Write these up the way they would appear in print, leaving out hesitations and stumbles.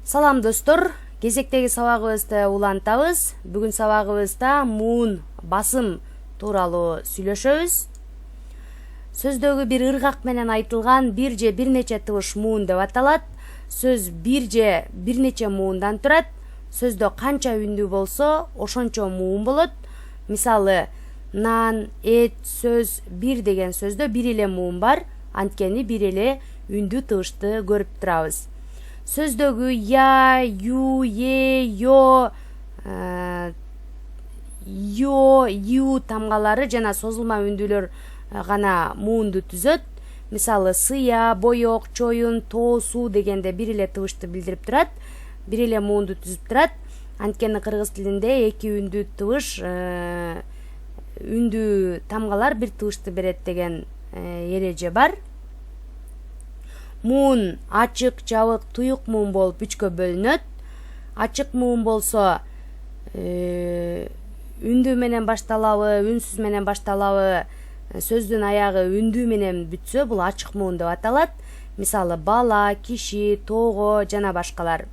Салам достор, кезектеги сабагыбызды улантабыз. Бүгүн сабагыбызда муун басым тууралуу сүйлөшөбүз. Сөздөгү бир ыргак менен айтылган бир же бир нече тыбыш муун деп аталат. Сөз бир же бир нече муундан турат. Сөздө канча үндүү болсо, ошончо муун болот. Мисалы, нан, эт, сөз, бир деген сөздө бир эле муун бар, анткени бир эле үндүү тыбышты көрүп турабыз. Сөздөгү я, ю, е, йо, ю тамгалары жана созулма үндүүлөр гана муунду түзөт. Мисалы, сыя, боёк, чоюн, тоо, суу дегенде бир эле тыбышты билдирип турат, бир эле муунду түзүп турат. Анткени кыргыз тилинде эки үндүү тыбыш, үндүү тамгалар бир тыбышты берет деген эреже бар. Муун ачык, жабык, туюк муун болуп үчкө бөлүнөт. Ачык муун болсо үндүү менен башталабы, үнсүз менен башталабы, сөздүн аягы үндүү менен бүтсө, бул ачык муун деп аталат. Мисалы, бала, киши, тоого жана башкалар.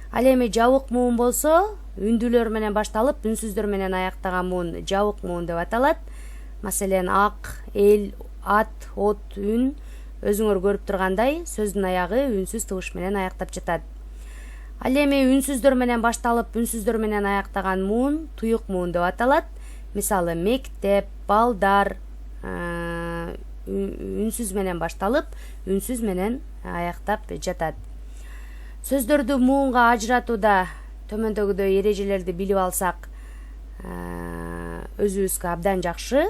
Ал эми жабык муун болсо, үндүүлөр менен башталып, үнсүздөр менен аяктаган муун жабык муун деп аталат. Маселен, ак, эл, ат, от, үн өзүңөр көрүп тургандай, сөздүн аягы үнсүз тыбыш менен аяктап жатат. Ал эми үнсүздөр менен башталып, үнсүздөр менен аяктаган муун туюк муун деп аталат. Мисалы, мектеп, балдар үнсүз менен башталып, үнсүз менен аяктап жатат. Сөздөрдү муунга ажыратууда төмөндөгүдөй эрежелерди билип алсак, өзүбүзгө абдан жакшы.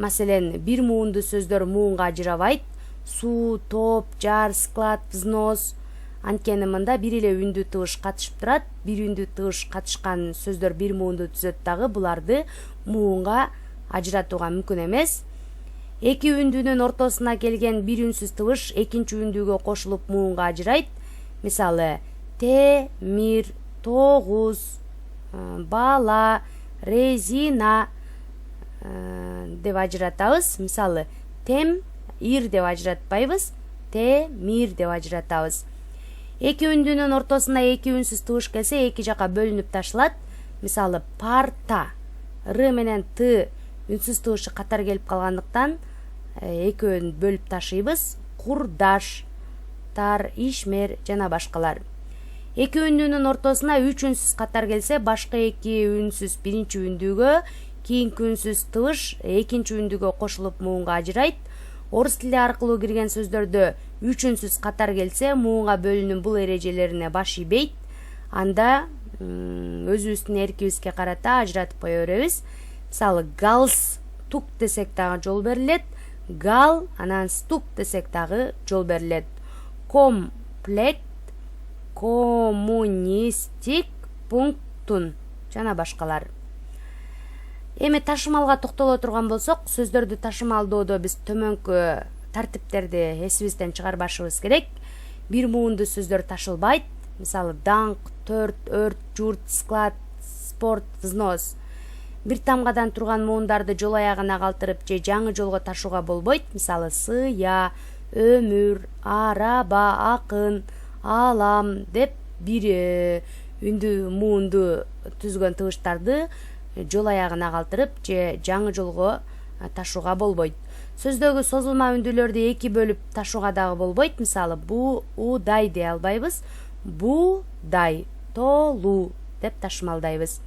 Маселен, бир муунду сөздөр муунга ажырабайт. Суу, топ, жар, склад, взнос. Анткени мында бир эле үндүү тыбыш катышып турат. Бир үндүү тыбыш катышкан сөздөр бир муунду түзөт дагы, буларды муунга ажыратууга мүмкүн эмес. Эки үндүүнүн ортосуна келген бир үнсүз тыбыш экинчи үндүүгө кошулуп муунга ажырайт. Мисалы, темир, тогуз, бала, резина деп ажыратабыз. Мисалы, ир деп ажыратпайбыз, темир деп ажыратабыз. Эки үндүүнүн ортосуна эки үнсүз тыбыш келсе, эки жака бөлүнүп ташылат. Мисалы, парта, р менен т үнсүз тыбышы катар келип калгандыктан экөөнү бөлүп ташыйбыз. Курдаш, тар, ишмер жана башкалар. Эки үндүүнүн ортосуна үч үнсүз катар келсе, башка эки үнсүз биринчи үндүүгө, кийинки үнсүз тыбыш экинчи үндүүгө кошулуп муунга ажырайт. Орус тили аркылуу кирген сөздөрдө үч үнсүз катар келсе, муунга бөлүнүү бул эрежелерине баш ийбейт. Анда өзүбүздүн эркибизге карата ажыратып кое беребиз. Мисалы, галс, тук десек дагы жол берилет. Гал, анан стук десек дагы жол берилет. Комплект, коммунистик, пунктун жана башкалар. Эми ташымалга токтоло турган болсок, сөздөрдү ташымалдоодо биз төмөнкү тартиптерди эсибизден чыгарбашыбыз керек. Бир муунду сөздөр ташылбайт. Мисалы, даңк, төрт, өрт, журт, склад, спорт, взнос. Бир тамгадан турган муундарды жол аягына калтырып же жаңы жолго ташууга болбойт. Мисалы, сыя, өмүр, араба, акын, алам деп бир үндүү муунду түзгөн тыбыштарды жол аягына калтырып же жаңы жолго ташууга болбойт. Сөздөгү созулма үндүүлөрдү эки бөлүп ташууга дагы болбойт. Мисалы, бу, удай дей албайбыз. Бу, дай, толуу деп ташымалдайбыз.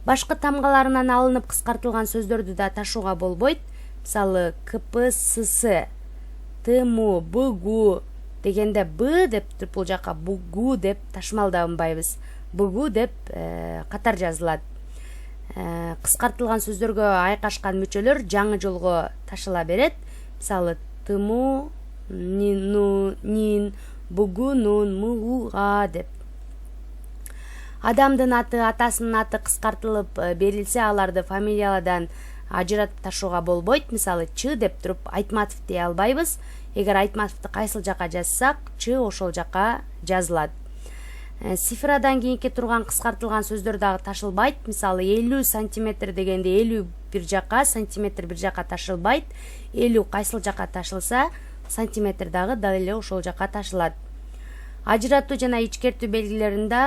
Башкы тамгаларынан алынып кыскартылган сөздөрдү да ташууга болбойт. Мисалы, КПСС, ТМУ, БГУ дегенде Б деп бул жака бугу деп ташымалданбайбыз. Бугу деп катар жазылат. Кыскартылган сөздөргө айкашкан мүчөлөр жаңы жолго ташыла берет. Мисалы, тыму, нин, бугунун, мууга деп. Адамдын аты, атасынын аты кыскартылып берилсе, аларды фамилиядан ажыратып ташууга болбойт. Мисалы, Ч деп туруп Айтматов дей албайбыз. Эгер Айтматовду кайсыл жака жазсак, Ч ошол жака жазылат. Цифрадан кийинки турган кыскартылган сөздөр дагы ташылбайт. Мисалы, 50 сантиметр дегенде 50 бир жака, сантиметр бир жака ташылбайт. 50 кайсыл жака ташылса, сантиметр дагы дал эле ошол жака ташылат. Ажыратуу жана ичкертүү белгилеринде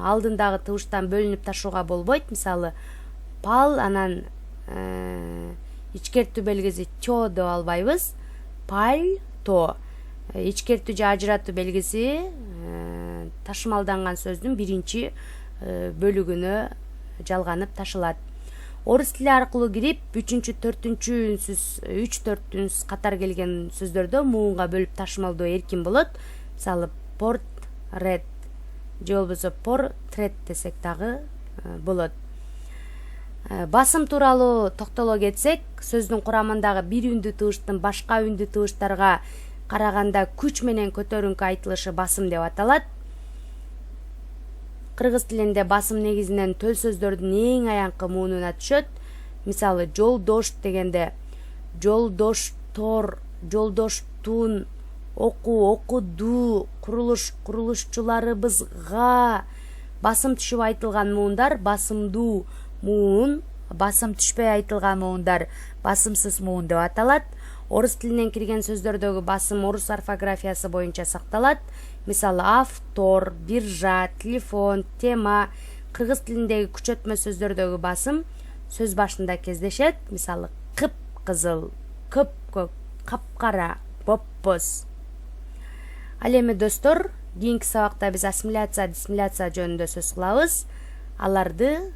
алдындагы тыбыштан бөлүнүп ташууга болбойт. Мисалы пал, анан ичкертүү белгиси чо деп албайбыз. Паль, то. Ичкертүү же ажыратуу белгиси ташымалданган сөздүн биринчи бөлүгүнө жалганып ташылат. Орус тили аркылуу кирип, 3-4 үнсүз, 3-4 үнс катар келген сөздөрдө муунга бөлүп ташымалдоо эркин болот. Мисалы портрет же болбосо портрет десек дагы болот. Басым тууралуу токтоло кетсек, сөздүн курамындагы бир үндүү тыбыштын башка үндүү тыбыштарга караганда күч менен көтөрүңкү айтылышы басым деп аталат. Кыргыз тилинде басым негизинен төл сөздөрдүн эң аянкы муунуна түшөт. Мисалы жолдош дегенде жолдоштор, жолдоштун, оку, окуду, курулуш, курулушчуларыбызга. Басым түшүп айтылган муундар басымдуу муун, басым түшпөй айтылган муундар басымсыз муун деп аталат. Орус тилинен кирген сөздөрдөгү басым орус орфографиясы боюнча сакталат. Мисалы автор, биржа, телефон, тема. Кыргыз тилиндеги күчөтмө сөздөрдөгү басым сөз башында кездешет. Мисалы кып-кызыл, көпкөк, капкара, бопбоз. Ал эми достор, кийинки сабакта биз ассимиляция, диссимиляция жөнүндө сөз кылабыз. Аларды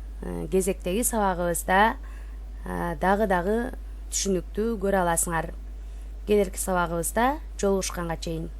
кезектеги сабагыбызда дагы түшүнүктүү көрө аласыңар. Келерки сабагыбызда жолугушканга чейин.